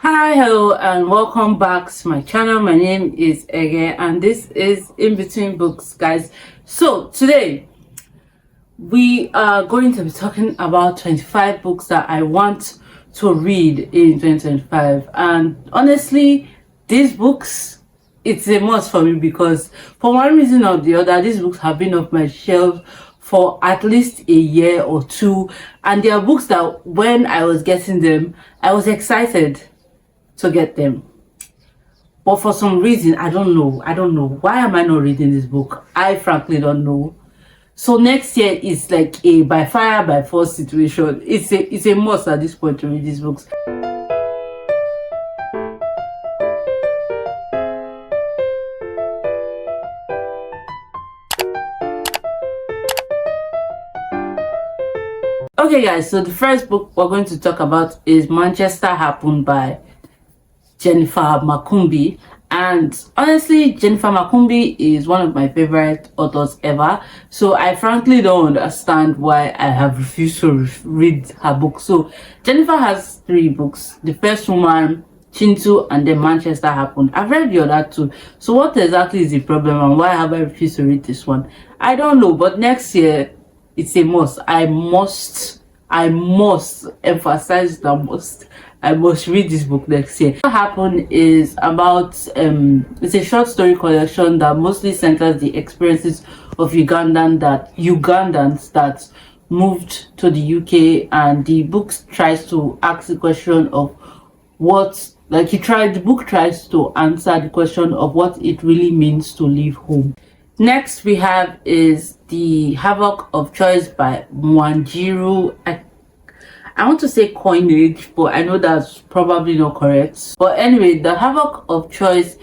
Hi, hello, and welcome back to my channel. My name is Ege, and this is In Between Books, guys. So today we are going to be talking about 25 books that I want to read in 2025. And honestly, these books, it's a must for me because for one reason or the other, these books have been off my shelf for at least a year or two, and they are books that when I was getting them, I was excited to get them, but for some reason I don't know why am I not reading this book. I frankly don't know. So next year is like a by fire by force situation. It's a must at this point to read these books. Okay guys, so the first book we're going to talk about is Manchester Happened by Jennifer Makumbi. And honestly, Jennifer Makumbi is one of my favorite authors ever, so I frankly don't understand why I have refused to read her book. So Jennifer has 3 books: The First Woman, Chintu, and then Manchester Happened. I've read the other 2, so what exactly is the problem and why have I refused to read this one? I don't know, but next year it's a must. I must emphasize the I must read this book next year. What happened is about it's a short story collection that mostly centers the experiences of Ugandans that moved to the UK, and the book tries to ask the question of the book tries to answer the question of what it really means to leave home. Next we have is The Havoc of Choice by Wanjiru. I want to say Koinange, but I know that's probably not correct. But anyway, The Havoc of Choice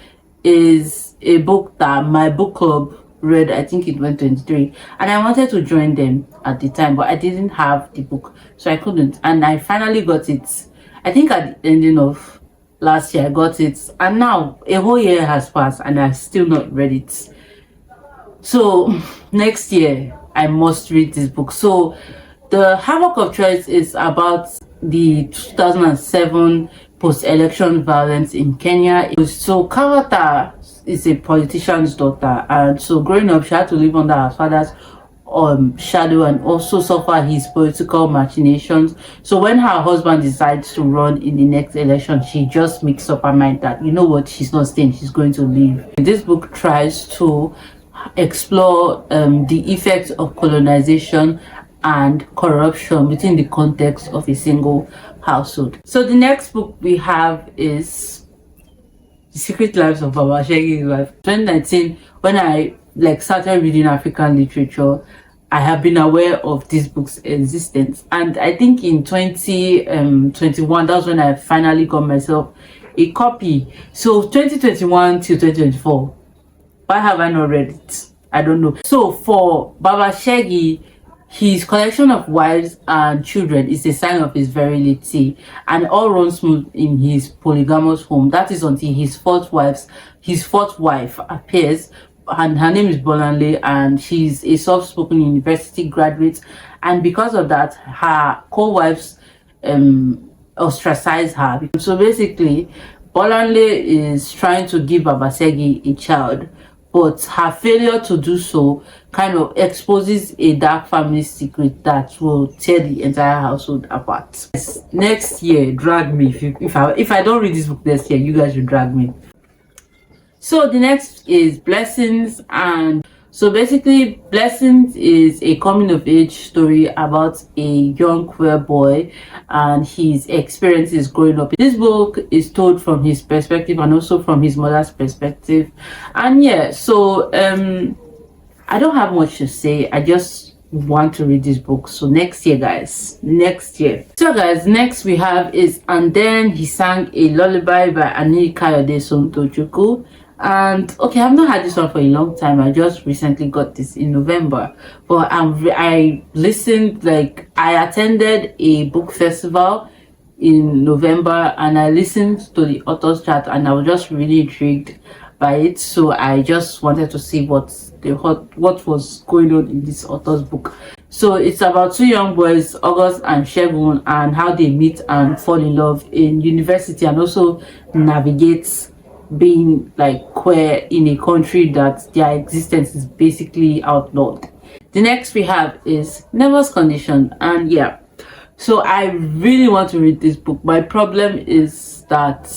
is a book that my book club read, I think in 2023, and I wanted to join them at the time, but I didn't have the book, so I couldn't. And I finally got it, I think at the ending of last year I got it, and now a whole year has passed and I've still not read it. So next year I must read this book. So The Havoc of Choice is about the 2007 post-election violence in Kenya. So Kawata is a politician's daughter, and so growing up she had to live under her father's shadow and also suffer his political machinations. So when her husband decides to run in the next election, she just makes up her mind that, you know what, she's not staying, she's going to leave. This book tries to explore the effects of colonization and corruption within the context of a single household. So the next book we have is The Secret Lives of Baba Shegi's Wife. 2019, when I started reading African literature, I have been aware of this book's existence, and I think in 2021 that's when I finally got myself a copy. So 2021 till 2024, why have I not read it? I don't know. So for Baba Shegi, his collection of wives and children is a sign of his virility, and all runs smooth in his polygamous home. That is until his fourth wife appears, and her name is Bolanle, and she's a soft-spoken university graduate, and because of that her co-wives ostracize her. So basically Bolanle is trying to give Baba Shegi a child, but her failure to do so kind of exposes a dark family secret that will tear the entire household apart. Next year, drag me. If I don't read this book next year, you guys will drag me. So the next is Blessings, and so basically Blessings is a coming of age story about a young queer boy and his experiences growing up. This book is told from his perspective and also from his mother's perspective, and yeah, so I don't have much to say. I just want to read this book. So next year, guys, next year. So guys, next we have is And Then He Sang a Lullaby by Nneka Sontochukwu. And okay, I've not had this one for a long time. I just recently got this in November, but I listened, I attended a book festival in November and I listened to the author's chat and I was just really intrigued by it. So I just wanted to see what was going on in this author's book. So it's about two young boys, August and Shegun, and how they meet and fall in love in university, and also navigate being like queer in a country that their existence is basically outlawed. The next we have is Never's Condition, and yeah, so I really want to read this book. My problem is that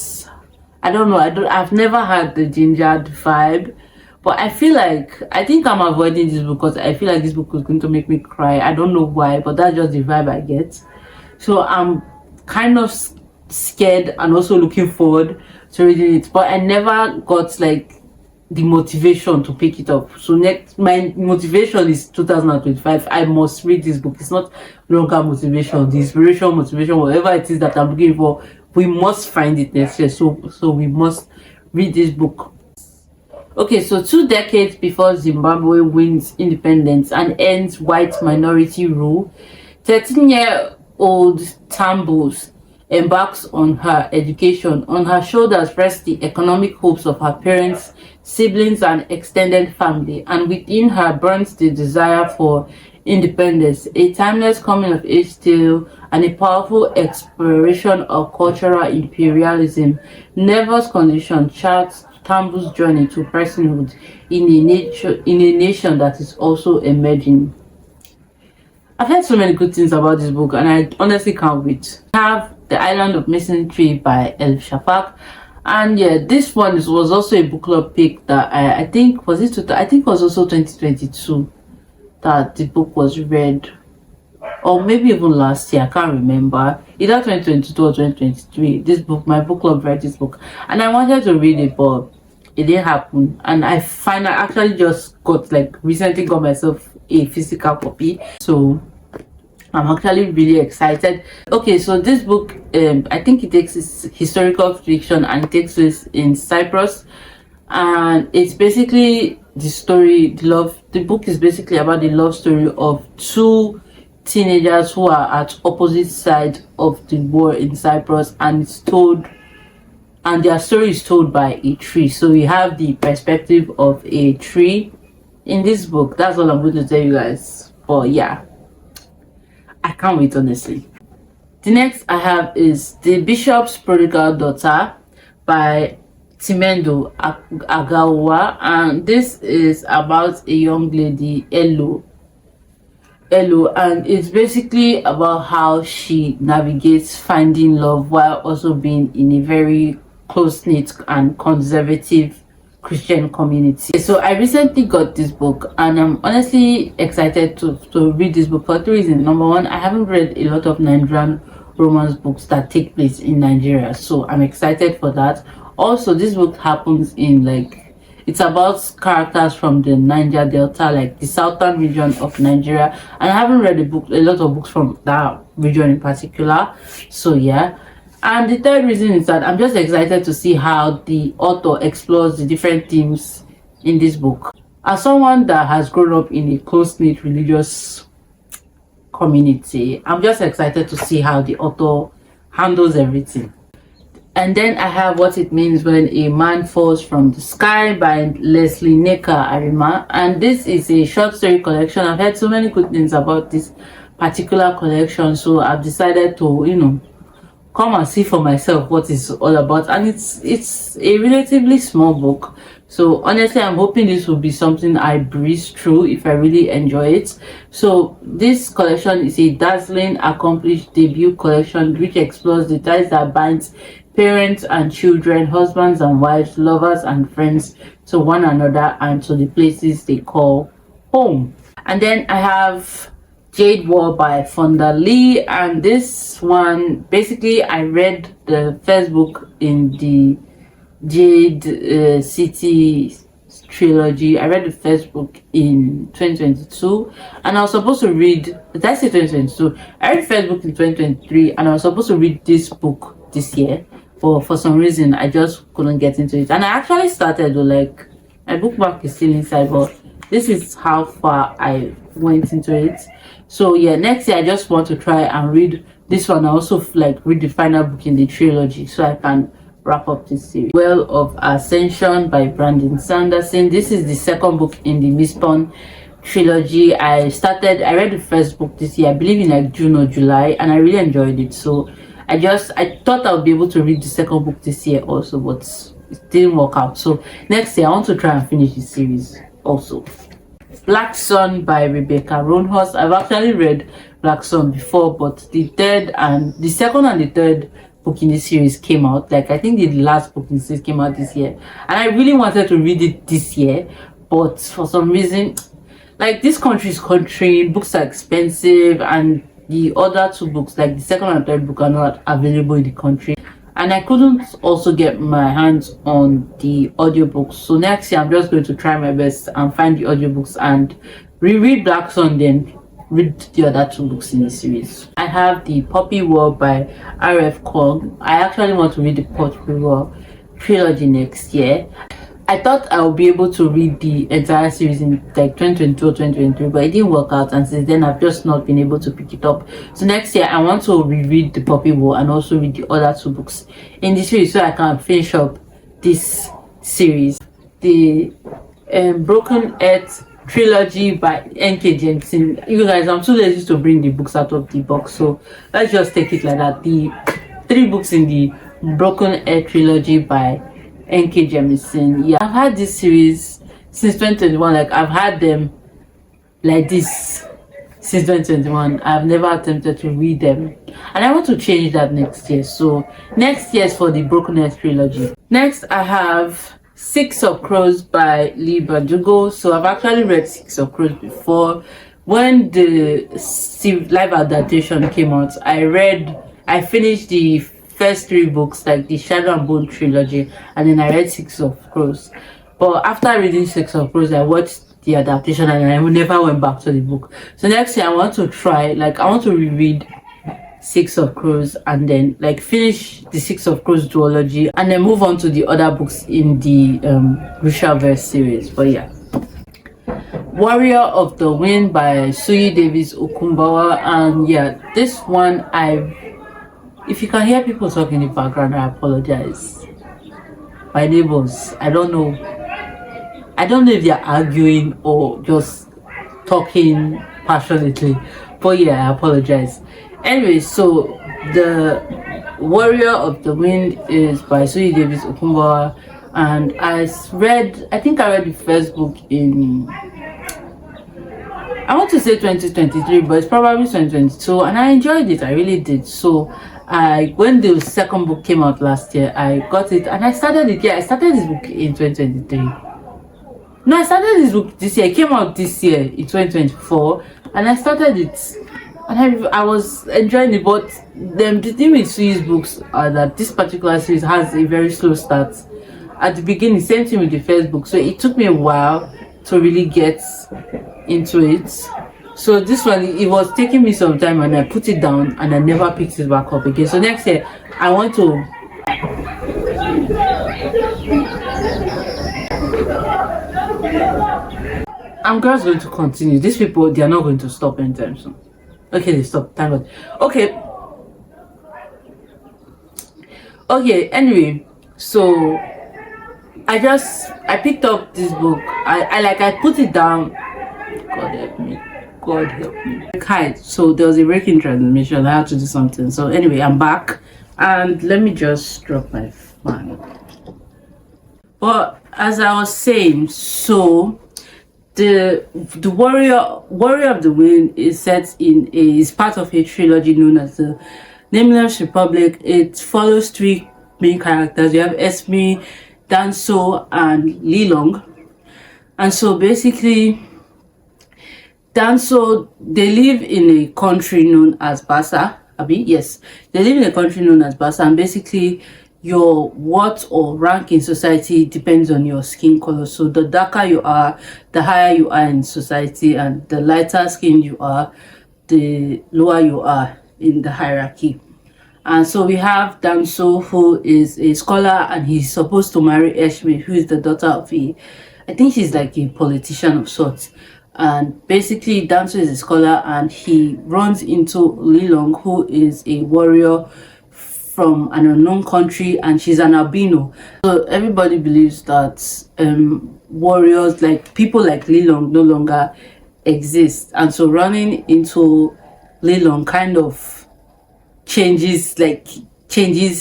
I don't know, I've never had the gingered vibe, but I think I'm avoiding this book because I feel like this book is going to make me cry. I don't know why, but that's just the vibe I get. So I'm kind of scared and also looking forward to reading it, but I never got like the motivation to pick it up. So next, my motivation is 2025. I must read this book. It's not longer motivation, the inspiration, motivation, whatever it is that I'm looking for, we must find it next year. So we must read this book. Okay, so 2 decades before Zimbabwe wins independence and ends white minority rule, 13-year-old Tambos embarks on her education. On her shoulders rest the economic hopes of her parents, siblings, and extended family, and within her burns the desire for independence, a timeless coming-of-age tale and a powerful exploration of cultural imperialism. Never's Condition charts Tambu's journey to personhood in a nation that is also emerging. I've heard so many good things about this book, and I honestly can't wait. I have The Island of Missing Tree by Elif Shafak, and yeah, this one was also a book club pick that I think was also 2022 that the book was read, or maybe even last year, I can't remember, either 2022 or 2023. This book, my book club read this book, and I wanted to read it, but it didn't happen. And I actually just recently got myself a physical copy, so I'm actually really excited. Okay, so this book, I think it takes historical fiction and it takes place in Cyprus, and it's basically the book is basically about the love story of two teenagers who are at opposite sides of the war in Cyprus, and their story is told by a tree. So we have the perspective of a tree in this book. That's all I'm going to tell you guys, but yeah, I can't wait, honestly. The next I have is The Bishop's Prodigal Daughter by Timendu Aghahowa, and this is about a young lady, Elo, and it's basically about how she navigates finding love while also being in a very close-knit and conservative Christian community. So I recently got this book, and I'm honestly excited to read this book for 3 reasons. Number one, I haven't read a lot of Nigerian romance books that take place in Nigeria, so I'm excited for that. Also, this book happens in it's about characters from the Niger Delta, like the southern region of Nigeria, and I haven't read a lot of books from that region in particular. So yeah. And the third reason is that I'm just excited to see how the author explores the different themes in this book. As someone that has grown up in a close-knit religious community, I'm just excited to see how the author handles everything. And then I have What It Means When a Man Falls from the Sky by Lesley, Nneka, Arimah, and this is a short story collection. I've heard so many good things about this particular collection, so I've decided to come and see for myself what it's all about. And it's a relatively small book, so honestly I'm hoping this will be something I breeze through if I really enjoy it. So this collection is a dazzling, accomplished debut collection which explores the ties that binds parents and children, husbands and wives, lovers and friends to one another and to the places they call home. And then I have Jade War by Fonda Lee, and this one, basically I read the first book in the Jade City trilogy. I read the first book in 2022, and I was supposed to read, did I say 2022? I read the first book in 2023, and I was supposed to read this book this year, but for some reason I just couldn't get into it. And I actually started with my bookmark is still inside, but this is how far I went into it. So yeah, next year I just want to try and read this one. I also read the final book in the trilogy so I can wrap up this series. Well of Ascension by Brandon Sanderson. This is the second book in the Mistborn trilogy. I read the first book this year, I believe in like June or July, and I really enjoyed it. So I thought I would be able to read the second book this year also, but it didn't work out. So next year I want to try and finish the series also. Black Sun by Rebecca Roanhurst. I've actually read Black Sun before, but the second and the third book in this series came out. Like, I think the last book in this series came out this year, and I really wanted to read it this year, but for some reason, like, this country's country, books are expensive, and the other two books, like the second and third book, are not available in the country, and I couldn't also get my hands on the audiobooks. So next year I'm just going to try my best and find the audiobooks and reread Black Sun, then read the other two books in the series. I have the Poppy War by R.F Kuang. I actually want to read the Poppy War trilogy next year. I thought I would be able to read the entire series in like 2022 or 2023, but it didn't work out, and since then I've just not been able to pick it up. So next year I want to reread the Poppy War and also read the other two books in the series so I can finish up this series. The Broken Earth trilogy by N.K Jemisin. You guys, I'm too lazy to bring the books out of the box, so let's just take it like that. The 3 books in the Broken Earth trilogy by N.K Jemisin. Yeah, I've had this series since 2021. Like, I've had them like this since 2021. I've never attempted to read them, and I want to change that next year. So next year is for the Broken Earth trilogy. Next I have Six of Crows by Leigh Bardugo. So I've actually read Six of Crows before. When the live adaptation came out, I finished the first 3 books, like the Shadow and Bone trilogy, and then I read Six of Crows. But after reading Six of Crows, I watched the adaptation and I never went back to the book. So next year I want to try, like, I want to reread Six of Crows and then like finish the Six of Crows duology and then move on to the other books in the Rishaverse series. But yeah, Warrior of the Wind by Suyi Davis Okungbowa. And yeah, this one, if you can hear people talking in the background, I apologize. My neighbors, I don't know if they're arguing or just talking passionately, but yeah, I apologize. Anyway, so the Warrior of the Wind is by Suyi Davis Okungbowa, and I think I read the first book in, I want to say 2023, but it's probably 2022, and I enjoyed it. I really did. So when the second book came out last year, I got it and I started it. Yeah, I started this book in 2023. No, I started this book this year. It came out this year in 2024, and I started it, and I was enjoying it. But the thing with Suyi's books are that this particular series has a very slow start at the beginning. Same thing with the first book, so it took me a while to really get into it. So this one, it was taking me some time, and I put it down and I never picked it back up again. So next year I want to I'm just going to continue. These people, they are not going to stop anytime soon. Okay, they stopped, thank God. Okay, anyway, so I picked up this book. I put it down. God help me. Okay, so there was a break in transmission. I had to do something. So anyway, I'm back, and let me just drop my fan. But as I was saying, so the Warrior of the Wind is is part of a trilogy known as the Nameless Republic. It follows 3 main characters. You have Esme, Danso, and Lilong. And so basically, Danso, they live in a country known as Basa. Yes, they live in a country known as Basa, and basically your worth or rank in society depends on your skin color. So the darker you are, the higher you are in society, and the lighter skin you are, the lower you are in the hierarchy. And so we have Danso, who is a scholar, and he's supposed to marry Esme, who is the daughter of I think she's like a politician of sorts. And basically Danso is a scholar, and he runs into Lilong, who is a warrior from an unknown country, and she's an albino. So everybody believes that warriors, like people like Lilong, no longer exist, and so running into Leilong kind of changes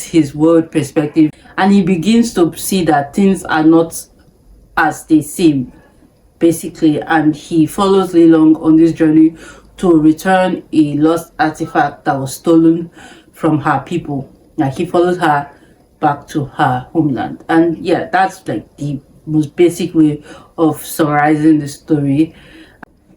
his world perspective, and he begins to see that things are not as they seem, basically, and he follows Leilong on this journey to return a lost artifact that was stolen from her people. Like, he follows her back to her homeland. And yeah, that's like the most basic way of summarizing the story.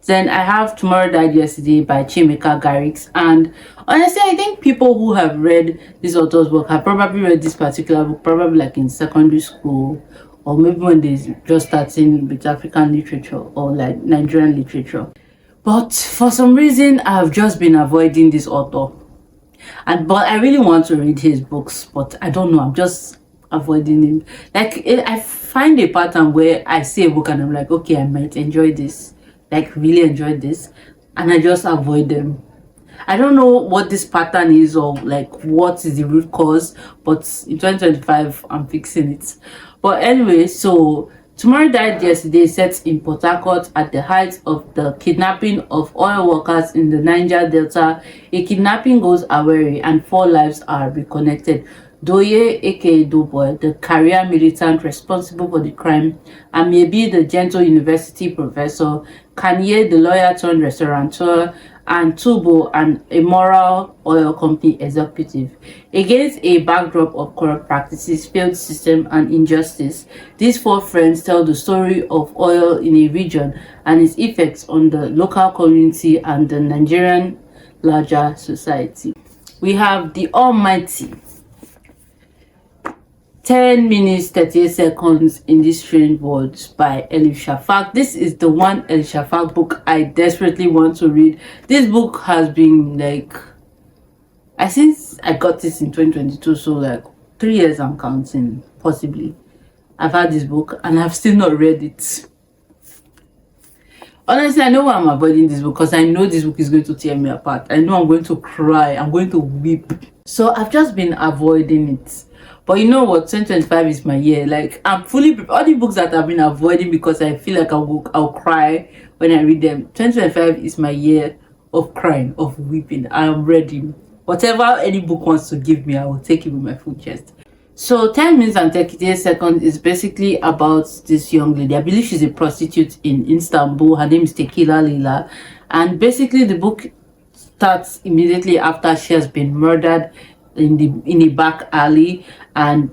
Then I have Tomorrow Died Yesterday by Chiemeka Garrix, and honestly I think people who have read this author's work have probably read this particular book probably like in secondary school, or maybe when they're just starting with African literature or like Nigerian literature. But for some reason I've just been avoiding this author, but I really want to read his books, but I don't know, I'm just avoiding him. Like, I find a pattern where I see a book and I'm like, okay, I might enjoy this, like really enjoy this, and I just avoid them. I don't know what this pattern is, or like what is the root cause, but in 2025 I'm fixing it. But anyway, so Tomorrow Died Yesterday sets in Port Harcourt at the height of the kidnapping of oil workers in the Niger Delta. A kidnapping goes awry and 4 lives are reconnected. Doye, aka Doughboy, the career militant responsible for the crime, and maybe the gentle university professor, Kanye, the lawyer turned restaurateur, and Tubo, an immoral oil company executive. Against a backdrop of corrupt practices, failed system, and injustice, these 4 friends tell the story of oil in a region and its effects on the local community and the Nigerian larger society. We have The Almighty, 10 minutes 38 seconds in These Strange Words by Elif Shafak. This is the one Elif Shafak book I desperately want to read. This book has been like, since I got this in 2022, so like 3 years I'm counting, possibly. I've had this book and I've still not read it. Honestly, I know why I'm avoiding this book, because I know this book is going to tear me apart. I know I'm going to cry, I'm going to weep. So I've just been avoiding it. But you know what, 2025 is my year. Like, I'm fully prepared. All the books that I've been avoiding because I feel like I'll cry when I read them, 2025 is my year of crying, of weeping. I am ready. Whatever any book wants to give me, I will take it with my full chest. So 10 minutes and 38 seconds is basically about this young lady. I believe she's a prostitute in Istanbul. Her name is Tequila Lila. And basically the book starts immediately after she has been murdered in a back alley, and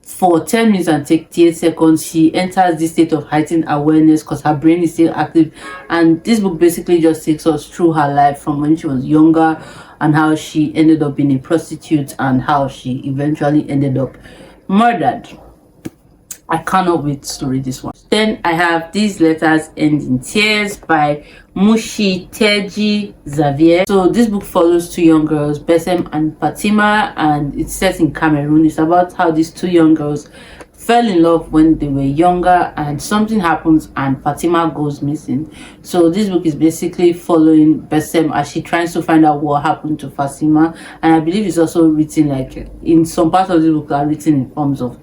for 10 minutes and 38 seconds she enters this state of heightened awareness because her brain is still active. And this book basically just takes us through her life from when she was younger, and how she ended up being a prostitute, and how she eventually ended up murdered. I cannot wait to read this one. Then I have These Letters End in Tears by Mushiteji Xavier. So this book follows 2 young girls, Besem and Fatima, and it's set in Cameroon. It's about how these 2 young girls fell in love when they were younger, and something happens and Fatima goes missing. So this book is basically following Besem as she tries to find out what happened to Fatima, and I believe it's also written, like, in some parts of the book are written in forms of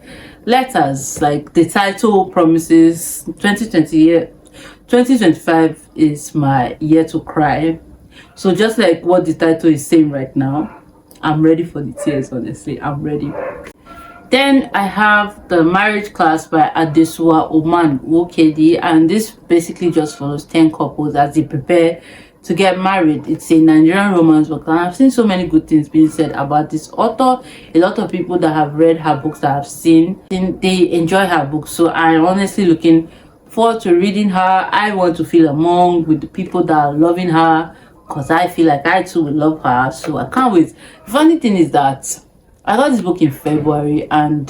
letters. Like, the title promises 2025 is my year to cry. So just like what the title is saying right now, I'm ready for the tears. Honestly, I'm ready. Then I have The Marriage Class by Adesuwa Oman Wokedi, and this basically just follows 10 couples as they prepare to get married. It's a Nigerian romance book, and I've seen so many good things being said about this author. A lot of people that have read her books that I've seen, they enjoy her books. So I'm honestly looking forward to reading her. I want to feel among with the people that are loving her, because I feel like I too will love her. So I can't wait. The funny thing is that I got this book in February, and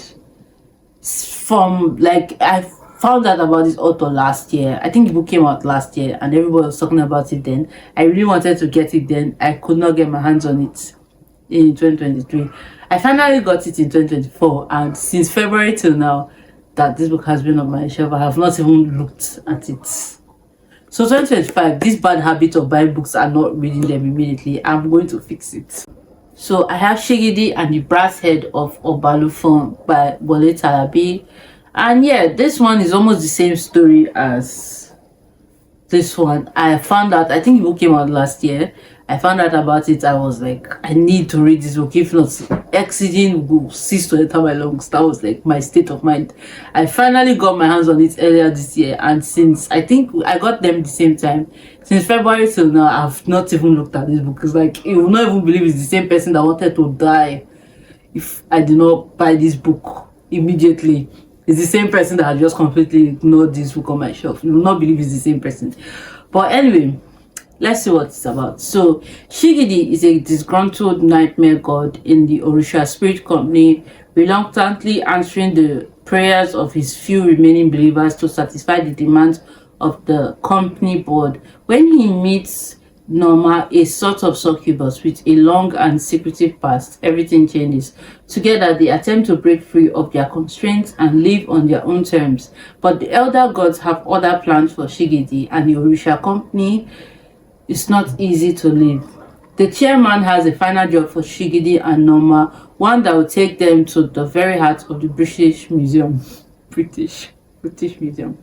from like I found out about this author last year. I think the book came out last year and everybody was talking about it then. I really wanted to get it then. I could not get my hands on it in 2023. I finally got it in 2024, and since February till now that this book has been on my shelf, I have not even looked at it. So 2025, this bad habit of buying books and not reading them immediately, I'm going to fix it. So I have Shigidi and the Brass Head of Obalufon by Wole Talabi. And yeah, this one is almost the same story as this one, I found out, I think the book came out last year. I found out about it. I was like, I need to read this book. If not, oxygen will cease to enter my lungs. That was like my state of mind. I finally got my hands on it earlier this year, and since I think I got them the same time, since February till now, I've not even looked at this book. It's like, you will not even believe it's the same person that wanted to die if I did not buy this book immediately. It's the same person that had just completely ignored this book on my shelf. You will not believe it's the same person. But anyway, let's see what it's about. So, Shigidi is a disgruntled nightmare god in the Orisha spirit company, reluctantly answering the prayers of his few remaining believers to satisfy the demands of the company board. When he meets Norma, a sort of succubus with a long and secretive past, everything changes. Together, they attempt to break free of their constraints and live on their own terms. But the elder gods have other plans for Shigidi, and the Orisha company is not easy to live. The chairman has a final job for Shigidi and Norma, one that will take them to the very heart of the British Museum. British Museum.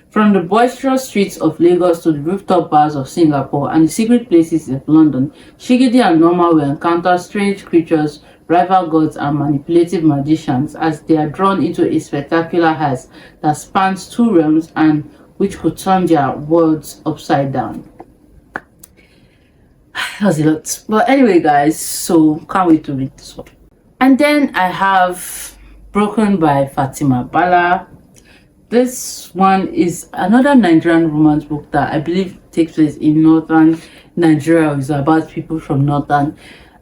From the boisterous streets of Lagos to the rooftop bars of Singapore and the secret places of London, Shigidi and Norma will encounter strange creatures, rival gods, and manipulative magicians as they are drawn into a spectacular heist that spans two realms and which could turn their worlds upside down. That was a lot. But anyway, guys, so can't wait to read this one. And then I have Broken by Fatima Bala. This one is another Nigerian romance book that I believe takes place in northern Nigeria. It's about people from northern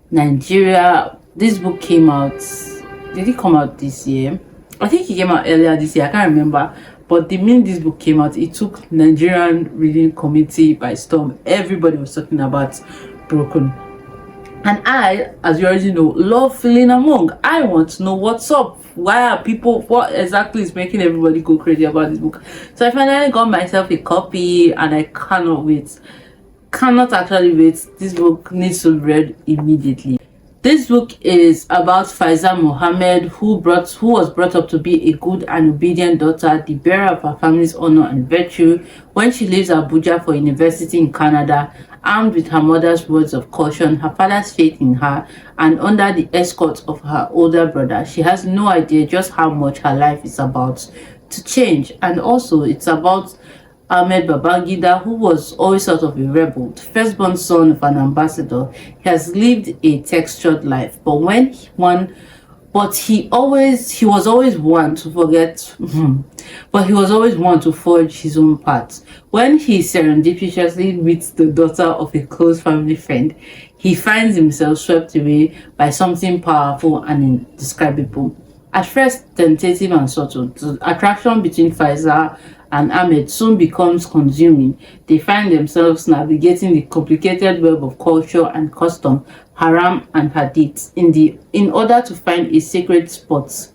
Nigeria. This book came out, did it come out this year? I think it came out earlier this year, I can't remember. But the minute this book came out, it took Nigerian reading community by storm. Everybody was talking about Broken. And I, as you already know, love feeling among. I want to know what's up. Why are people, what exactly is making everybody go crazy about this book? So I finally got myself a copy and I cannot wait. Cannot actually wait. This book needs to be read immediately. This book is about Faiza Mohammed, who was brought up to be a good and obedient daughter, the bearer of her family's honor and virtue. When she leaves Abuja for university in Canada, armed with her mother's words of caution, her father's faith in her, and under the escort of her older brother, she has no idea just how much her life is about to change. And also, it's about Ahmed Babangida, who was always sort of a rebel, the firstborn son of an ambassador. He has lived a textured life, but he was always one to forget, but he was always one to forge his own path. When he serendipitously meets the daughter of a close family friend, he finds himself swept away by something powerful and indescribable. At first tentative and subtle, the attraction between Faiza and Ahmed soon becomes consuming. They find themselves navigating the complicated web of culture and custom, haram and hadith, in order to find a sacred spot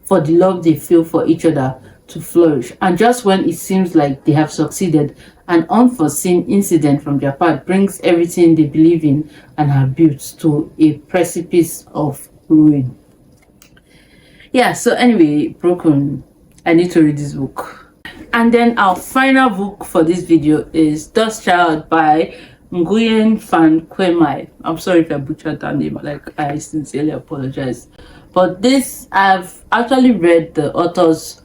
for the love they feel for each other to flourish. And just when it seems like they have succeeded, an unforeseen incident from their part brings everything they believe in and have built to a precipice of ruin. Yeah, so anyway, Broken. I need to read this book. And then our final book for this video is Dust Child by Nguyen Van Kwemai. I'm sorry if I butchered that name, like I sincerely apologize. But this, I've actually read the author's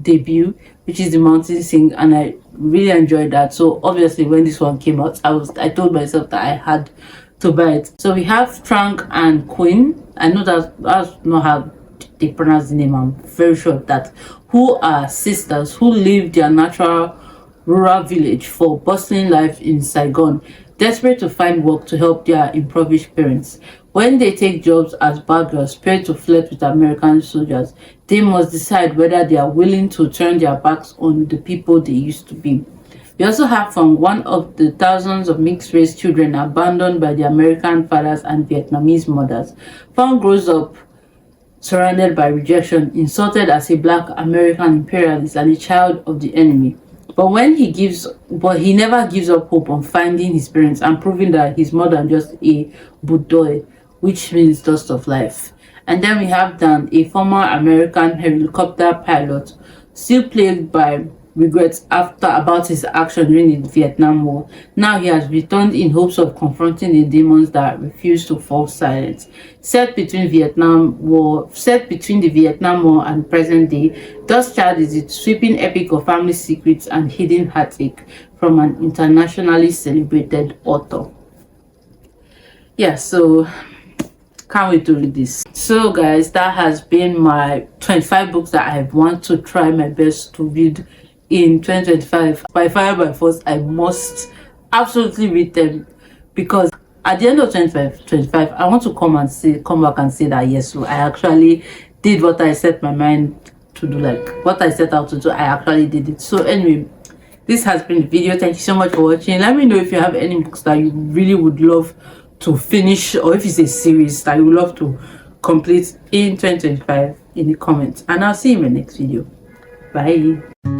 debut, which is The Mountain Sing, and I really enjoyed that. So obviously when this one came out, I told myself that I had to buy it. So we have Trank and Queen. I know that's not how they pronounce the name, I'm very sure of that, who are sisters who leave their natural rural village for bustling life in Saigon, desperate to find work to help their impoverished parents. When they take jobs as bad girls paid to flirt with American soldiers, they must decide whether they are willing to turn their backs on the people they used to be. We also have from one of the thousands of mixed-race children abandoned by their American fathers and Vietnamese mothers. Fang grows up surrounded by rejection, insulted as a black American imperialist and a child of the enemy. But he never gives up hope on finding his parents and proving that he's more than just a budoy, which means dust of life. And then we have Dan, a former American helicopter pilot, still plagued by regrets about his action during the Vietnam War. Now he has returned in hopes of confronting the demons that refuse to fall silent. Set between the Vietnam War and present day, Dust Child is a sweeping epic of family secrets and hidden heartache from an internationally celebrated author. Yeah, so can't wait to read this. So guys, that has been my 25 books that I want to try my best to read in 2025. By fire by force, I must absolutely read them, because at the end of 2025 I want to come back and say that yes, so I actually did what I set my mind to do, like what I set out to do, I actually did it. So anyway, this has been the video. Thank you so much for watching. Let me know if you have any books that you really would love to finish, or if it's a series that you would love to complete in 2025 in the comments, and I'll see you in my next video. Bye.